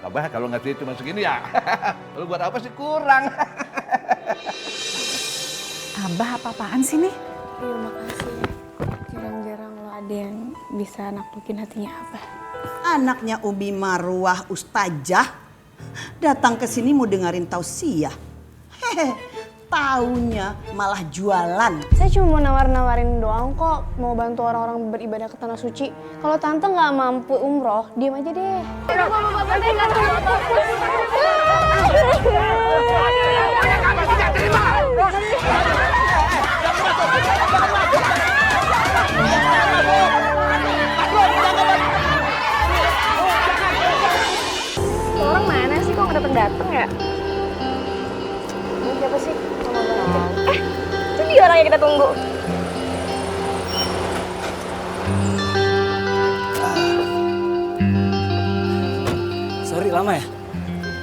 Abah kalau ngasih cuma segini ya, lu buat apa sih kurang? Abah apa-apaan sih nih? Iya makasih. Jarang-jarang lo ada yang bisa naklukin hatinya Abah. Anaknya Umi Marwah Ustazah datang ke sini mau dengerin tausiah. Hehe, taunya malah jualan. Saya cuma mau nawar-nawarin doang kok, mau bantu orang-orang beribadah ke tanah suci. Kalau tante nggak mampu umroh, diam aja deh. Orang mana sih kok nggak datang ya? Ini siapa sih? Itu dia orang yang kita tunggu. Sorry lama ya?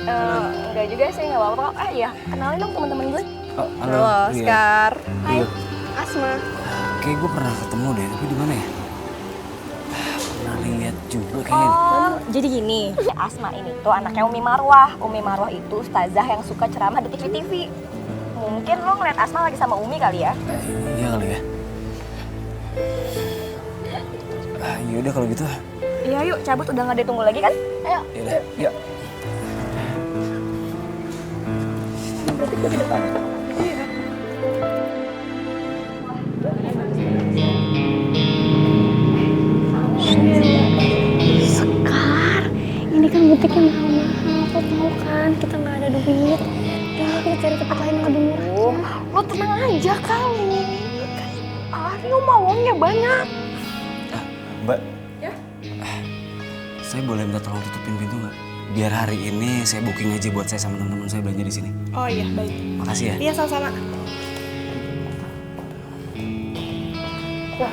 Enggak juga sih, nggak apa-apa kok. Iya, kenalin dong teman-teman gue. Oh, Halo, Ria. Skar. Hai, Iya. Asma. Kayak gue pernah ketemu deh, tapi di mana ya? Pernah lihat juga kayaknya. Oh, jadi gini, Asma ini tuh anaknya Umi Marwah. Umi Marwah itu ustazah yang suka ceramah di TV. Mungkin lo ngeliat Asma lagi sama Umi kali ya? Iya kali ya. Yaudah kalau gitu. Iya yuk, cabut udah nggak ditunggu lagi kan? Ayo. Yaudah, yuk. Berarti gue di depan. Sekar, ini kan butiknya mahal-mahal, lo tau kan kita nggak ada duit. Udah, kita cari tempat lain yang lebih murah. Lo tenang aja kali. Rio mau uangnya banyak. Mbak. Ya? Saya boleh minta tolong tutupin pintu nggak? Biar hari ini saya booking aja buat saya sama teman-teman saya belanja di sini. Oh iya, baik. Makasih ya. Iya, sama-sama. Wah,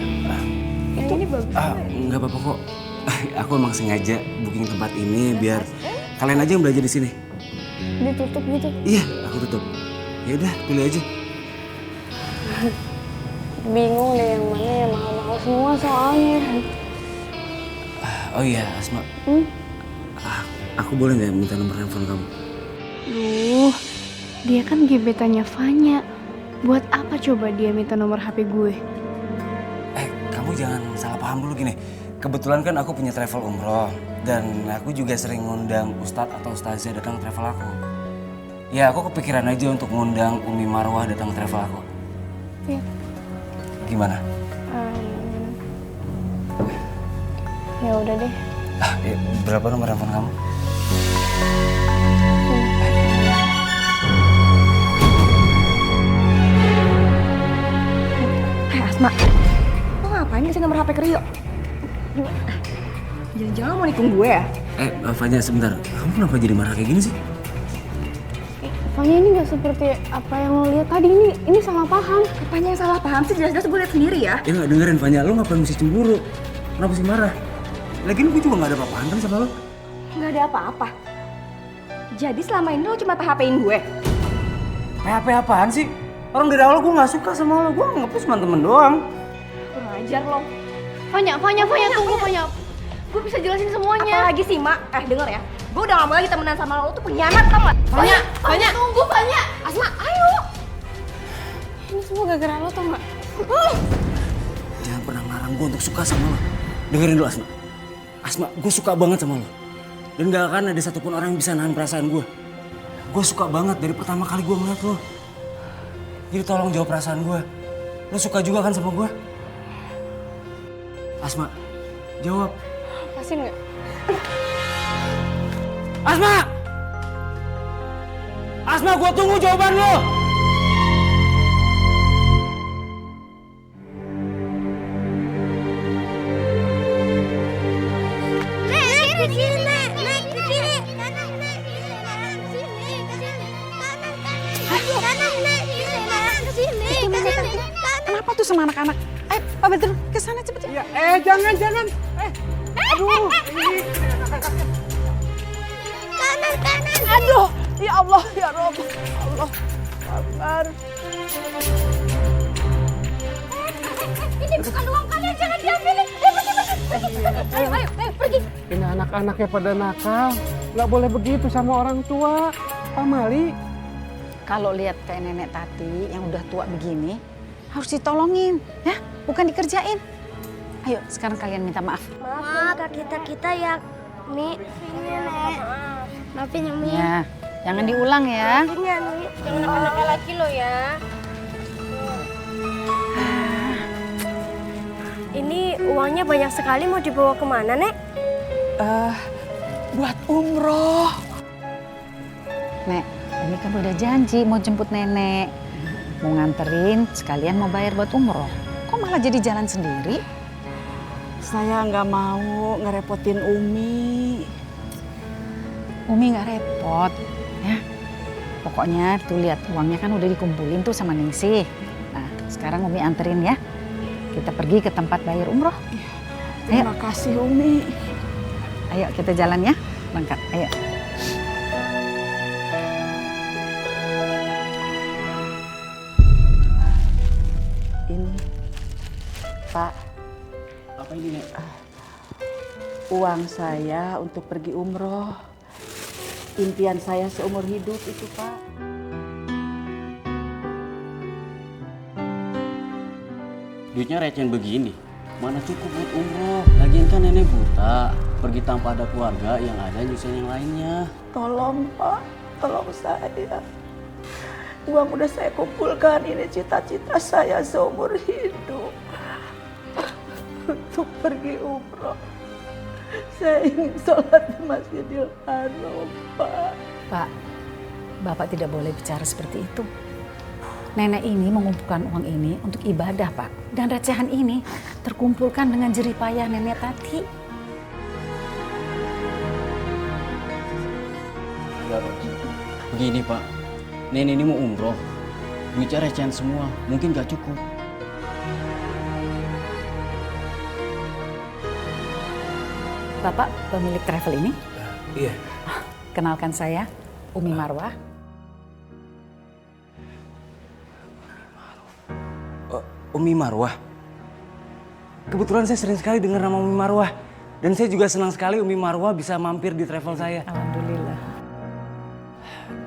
yang ini bagus. Nggak apa-apa kok. Aku emang sengaja booking tempat ini biar kalian aja yang belanja di sini. Ditutup gitu. Iya, aku tutup. Ya udah, pilih aja. Bingung deh yang mana yang mahal-mahal semua soalnya. Oh iya, Asma. Aku boleh nggak minta nomor handphone kamu? Dia kan gebetannya Fanya. Buat apa coba dia minta nomor HP gue? Kamu jangan salah paham dulu gini. Kebetulan kan aku punya travel umroh. Dan aku juga sering ngundang Ustadz atau Ustazah datang ke travel aku. Ya aku kepikiran aja untuk ngundang Umi Marwah datang ke travel aku. Iya. Gimana? Ya udah deh. Berapa nomor handphone kamu? Hai Asma, lo ngapain kasih nomor HP ke Rio? Jangan-jangan mau nikung gue ya? Fanya sebentar. Kamu kenapa jadi marah kayak gini sih? Fanya ini nggak seperti apa yang lo lihat tadi. Ini salah paham. Apanya yang salah paham sih? Jelas-jelas gue liat sendiri ya. Ya nggak dengerin Fanya. Lo ngapain mesti cemburu? Kenapa sih marah? Lagian gue juga nggak ada apa-apaan kan sama lo. Nggak ada apa-apa. Jadi selama ini lo cuma PHP-in gue? PHP apaan sih? Orang dari awal gue nggak suka sama lo. Gue nganggepnya cuma temen doang. Kurang ajar lo. Fanya, tunggu Fanya. Gue bisa jelasin semuanya. Apalagi sih Mak, denger ya. Gue udah gak mau lagi temenan sama lo tuh pengkhianat tau gak? Fanya, tunggu Fanya. Asma, ayo. Ini semua gara-gara lo tau gak? Jangan pernah ngarang gue untuk suka sama lo. Dengerin dulu Asma. Asma, gue suka banget sama lo. Dan gak akan ada satupun orang yang bisa nahan perasaan gue. Gue suka banget dari pertama kali gue ngeliat lo. Jadi tolong jawab perasaan gue. Lo suka juga kan sama gue? Asma, jawab. Pasti nggak? Asma! Asma, gue tunggu jawaban lo! Kenapa tuh sama anak-anak? Ayo, Pak Badrun, ke sana cepet. Ya, jangan. Aduh, ini. Kanan. Aduh, ya Allah, ya Rob. Allah, Akbar. Ini bukan uang kalian, jangan diambilin. Ayo, pergi. Ini anak-anaknya pada nakal. Nggak boleh begitu sama orang tua, Pak Mali. Kalau lihat kayak nenek Tati yang udah tua begini, harus ditolongin, ya, bukan dikerjain. Ayo, sekarang kalian minta maaf. Maaf kita ya, Mi. Nenek. Maafin ya, Mi. Ya, jangan diulang ya. Maafin ya, Mi. Jangan nakal-nakal lagi lo ya. Ini uangnya banyak sekali, mau dibawa kemana, Nek? Buat umroh. Nek, Umi kan udah janji mau jemput nenek. Mau nganterin, sekalian mau bayar buat umroh. Kok malah jadi jalan sendiri? Saya nggak mau ngerepotin Umi. Umi nggak repot, ya. Pokoknya tuh lihat uangnya kan udah dikumpulin tuh sama Ningsih. Nah, sekarang Umi anterin ya. Kita pergi ke tempat bayar umroh. Ayo. Terima kasih Umi. Ayo kita jalan ya, berangkat. Ayo. Ini, Pak, Apa ini, Nek? uang saya untuk pergi umroh. Impian saya seumur hidup itu, Pak. Duitnya receh begini. Mana cukup buat umroh? Lagian kan nenek buta. Pergi tanpa ada keluarga, yang ada nyusahin yang lainnya. Tolong, Pak, tolong saya. Uang udah saya kumpulkan, ini cita-cita saya seumur hidup. Untuk pergi umroh. Saya ingin sholat di Masjidil Haram, Pak. Pak, Bapak tidak boleh bicara seperti itu. Nenek ini mengumpulkan uang ini untuk ibadah, Pak. Dan recehan ini terkumpulkan dengan jerih payah nenek Tati. Begini, Pak. Nenek ini mau umroh. Duitnya recehan semua. Mungkin gak cukup. Bapak pemilik travel ini? Iya. Kenalkan saya, Umi Marwah. Umi Marwah. Kebetulan saya sering sekali dengar nama Umi Marwah. Dan saya juga senang sekali Umi Marwah bisa mampir di travel saya. Alhamdulillah.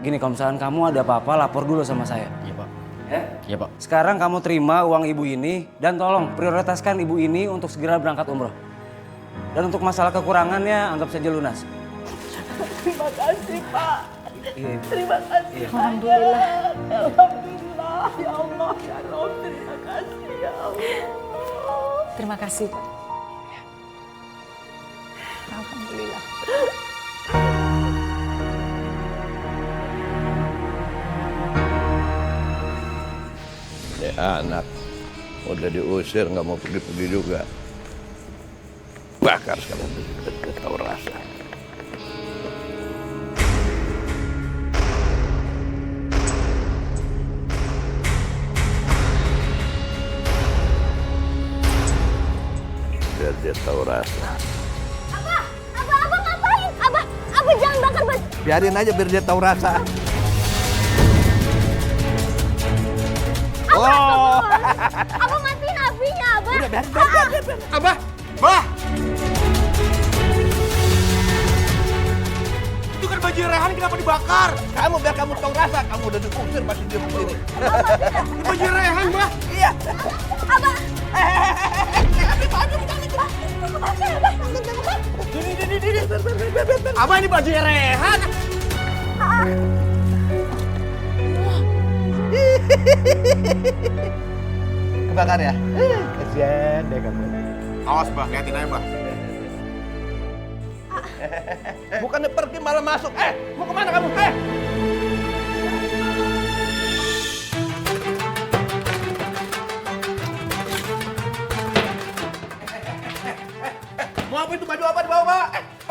Gini, kalau misalkan kamu ada apa-apa, lapor dulu sama saya. Iya, Pak. Ya? Iya, Pak. Sekarang kamu terima uang ibu ini dan tolong prioritaskan ibu ini untuk segera berangkat umroh. Dan untuk masalah kekurangannya, anggap saja lunas. Terima kasih, Pak. Iya, Ibu. Terima kasih. Iya. Alhamdulillah. Alhamdulillah. Ya Allah, ya Rob. Terima kasih, ya Allah. Terima kasih, Pak. Alhamdulillah. Ini anak udah diusir nggak mau pergi-pergi juga. Bakar sekarang tahu rasa. Biar dia tahu rasa. Abah ngapain? Abah jangan bakar baju. Biarin aja biar dia tahu rasa. Abah matiin apinya, Abah. Udah biarin. Abah, Bah! Itu kan baju Rehan, kenapa dibakar? Kamu biar kamu tahu rasa. Kamu udah diusir masih diam di sini. Itu baju Rehan, Bah! Iya. Abah. Abah, ini baju Rehan! Kebakar ya? Kasian deh kamu. Awas, Bah, liatin aja, Bah. Bukannya pergi malah masuk. Mau kemana kamu? Mau apa itu baju apa di bawah, Pak?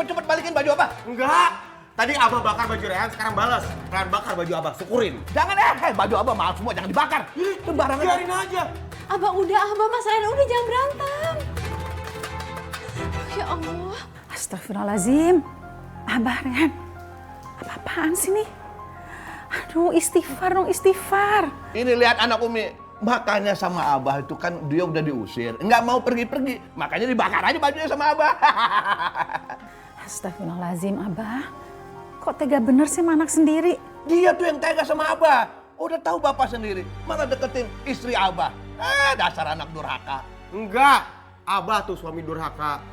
Cepet balikin baju apa? Enggak! Tadi Abah bakar baju Rehan, sekarang balas. Rehan bakar baju Abah, syukurin. Jangan baju apa mahal semua, jangan dibakar. Sembarangan. Biarin aja. Abah udah, Mas Rehan udah, jangan berantem. Ya Allah. Astagfirullahaladzim. Abah Rehan, apa-apaan sih nih? Aduh, istighfar dong, istighfar. Ini lihat anak Umi. Makanya sama Abah itu kan dia udah diusir. Nggak mau pergi-pergi. Makanya dibakar aja bajunya sama Abah. Astagfirullahaladzim, Abah. kok tega bener sih sama anak sendiri? Dia tuh yang tega sama Abah. Udah tahu bapak sendiri, malah deketin istri Abah. Dasar anak durhaka. Enggak, Abah tuh suami durhaka.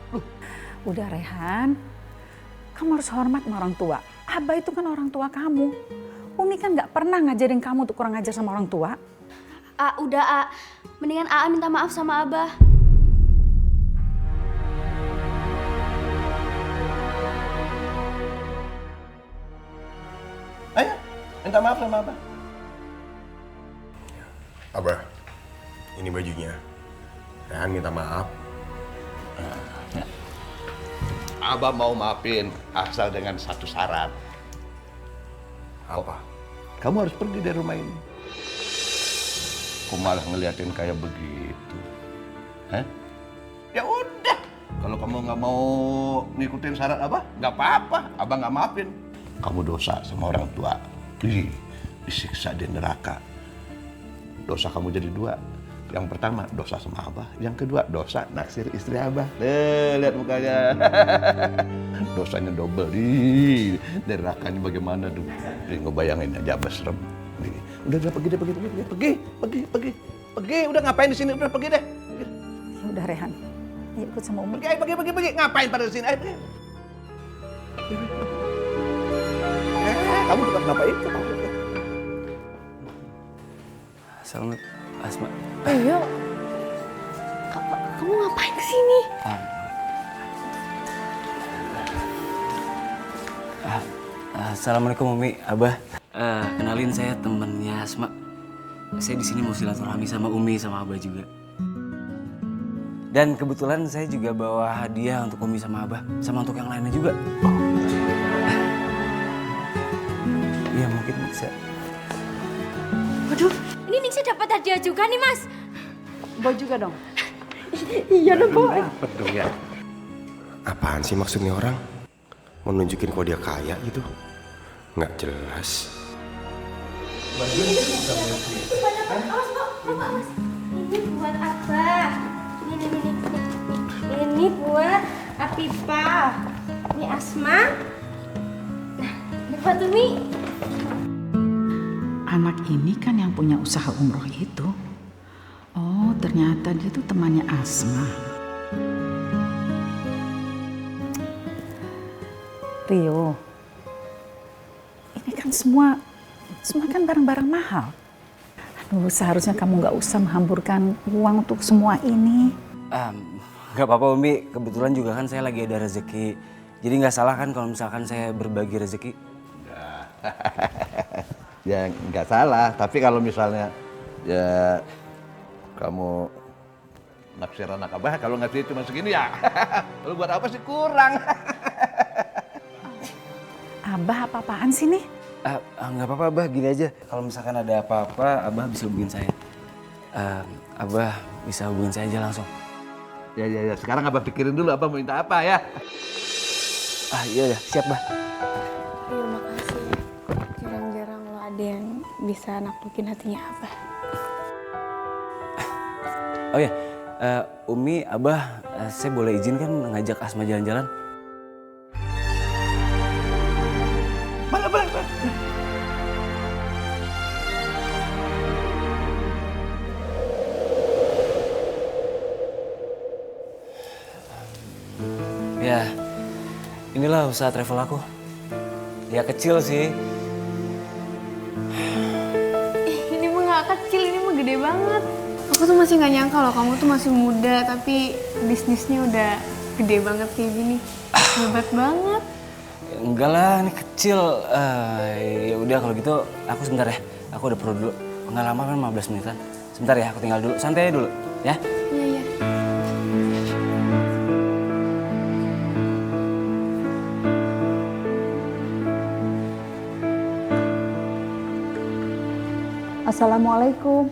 Udah Rehan, kamu harus hormat sama orang tua. Abah itu kan orang tua kamu. Umi kan gak pernah ngajarin kamu untuk kurang ajar sama orang tua. Udah, mendingan Aa minta maaf sama Abah. Ayo, minta maaf sama Abah. Abah, ini bajunya. Rehan minta maaf. Abah mau maafin asal dengan satu syarat. Apa? Kamu harus pergi dari rumah ini. Kok malah ngeliatin kayak begitu? Hah? Ya udah, kalau kamu nggak mau ngikutin syarat Abah, nggak apa-apa. Abah nggak maafin. Kamu dosa sama orang tua. Disiksa di neraka. Dosa kamu jadi dua. Yang pertama dosa sama Abah, yang kedua dosa naksir istri Abah. Lihat mukanya. Dosanya double. Nerakanya bagaimana tuh? Ngebayangin aja Abah serem. Udah pergi deh, pergi. Udah ngapain di sini? Udah pergi deh. Ya udah Rehan, ayo ikut sama Umi. Pergi. Ngapain pada di sini? Ayo pergi. Kamu juga kenapa itu? Selamat, Asma. Iya. Kamu ngapain kesini? Assalamualaikum Umi, Abah. Kenalin saya temennya Asma. Saya di sini mau silaturahmi sama Umi sama Abah juga. Dan kebetulan saya juga bawa hadiah untuk Umi sama Abah, sama untuk yang lainnya juga. Iya mungkin bisa. Waduh, ini Ningsi dapat hadiah juga nih, Mas. Boy juga dong. Iya dong, Boy. Apa dong ya? Apaan sih maksudnya orang? Mau nunjukin kok dia kaya gitu? Nggak jelas. Ini buat Abah. Ini buat Apipah. Ini Asma. Nah, ini buat Umi. Anak ini kan yang punya usaha umroh itu. Oh, ternyata dia tuh temannya Asma. Rio, ini kan semua kan barang-barang mahal. Aduh, seharusnya kamu nggak usah menghamburkan uang untuk semua ini. Nggak apa-apa Umi, kebetulan juga kan saya lagi ada rezeki. Jadi nggak salah kan kalau misalkan saya berbagi rezeki? Ya nggak salah, tapi kalau misalnya ya kamu naksir anak Abah, kalau ngasih cuma segini ya, lu buat apa sih kurang? Abah apa-apaan sih nih? Nggak apa-apa Abah, gini aja. Kalau misalkan ada apa-apa, Abah bisa hubungin saya. Abah bisa hubungin saya aja langsung. Ya, sekarang Abah pikirin dulu Abah mau minta apa ya. Iya udah, siap Bah. Terima kasih. Jarang-jarang lo ada yang bisa naklukin hatinya Abah. Oh ya, Umi, Abah, saya boleh izin kan ngajak Asma jalan-jalan? Boleh. Ya, inilah usaha travel aku. Ya kecil sih. Ini mah gak kecil, ini mah gede banget. Aku tuh masih gak nyangka loh kamu tuh masih muda tapi bisnisnya udah gede banget kayak gini. Hebat banget. Enggak lah, ini kecil. Ya udah kalau gitu aku sebentar ya. Aku udah perlu dulu. Nggak lama kan 15 menitan. Sebentar ya, aku tinggal dulu. Santai dulu, ya. Iya. Assalamualaikum.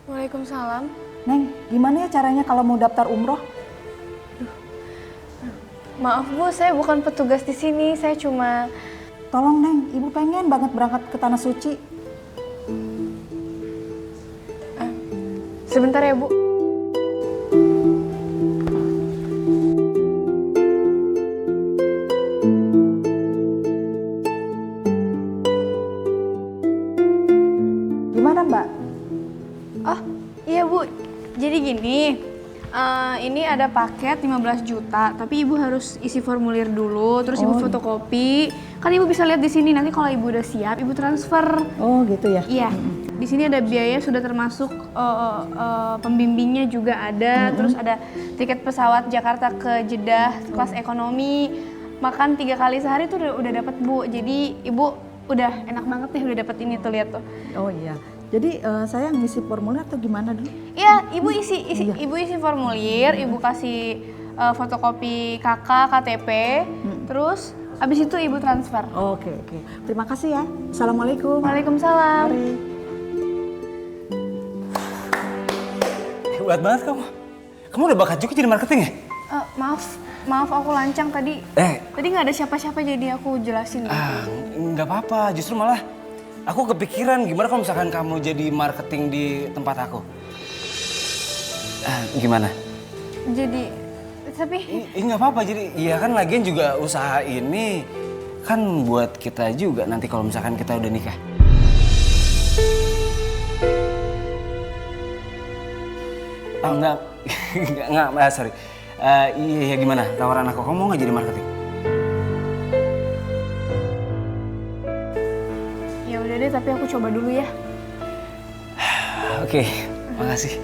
Waalaikumsalam. Neng, gimana ya caranya kalau mau daftar umroh? Maaf Bu, saya bukan petugas di sini. Saya cuma... Tolong Neng, Ibu pengen banget berangkat ke Tanah Suci. Sebentar ya Bu. gini, ini ada paket 15 juta, tapi ibu harus isi formulir dulu, terus ibu fotokopi. Kan ibu bisa lihat di sini, nanti kalau ibu udah siap, ibu transfer. Oh gitu ya? Iya, di sini ada biaya sudah termasuk pembimbingnya juga ada, terus ada tiket pesawat Jakarta ke Jeddah kelas ekonomi, makan 3 kali sehari tuh udah dapat Bu. Jadi ibu udah enak banget deh udah dapat ini tuh, lihat tuh. Oh iya. Jadi saya ngisi formulir atau gimana dulu? Iya, ibu isi formulir, ibu kasih fotokopi KK, KTP, terus abis itu ibu transfer. Oke. Terima kasih ya. Assalamualaikum. Waalaikumsalam. Mari. Hebat banget kamu. Kamu udah bakat juga jadi marketing ya? Maaf aku lancang tadi. Tadi nggak ada siapa-siapa jadi aku jelasin gitu. Nggak apa-apa, justru malah aku kepikiran gimana kalau misalkan kamu jadi marketing di tempat aku. Gimana? Jadi, tapi Nggak apa-apa, jadi iya kan lagian juga usaha ini kan buat kita juga nanti kalau misalkan kita udah nikah. Oh enggak, sorry. Iya gimana tawaran aku, kamu mau nggak jadi marketing? ya udah deh, tapi aku coba dulu ya. Oke, makasih.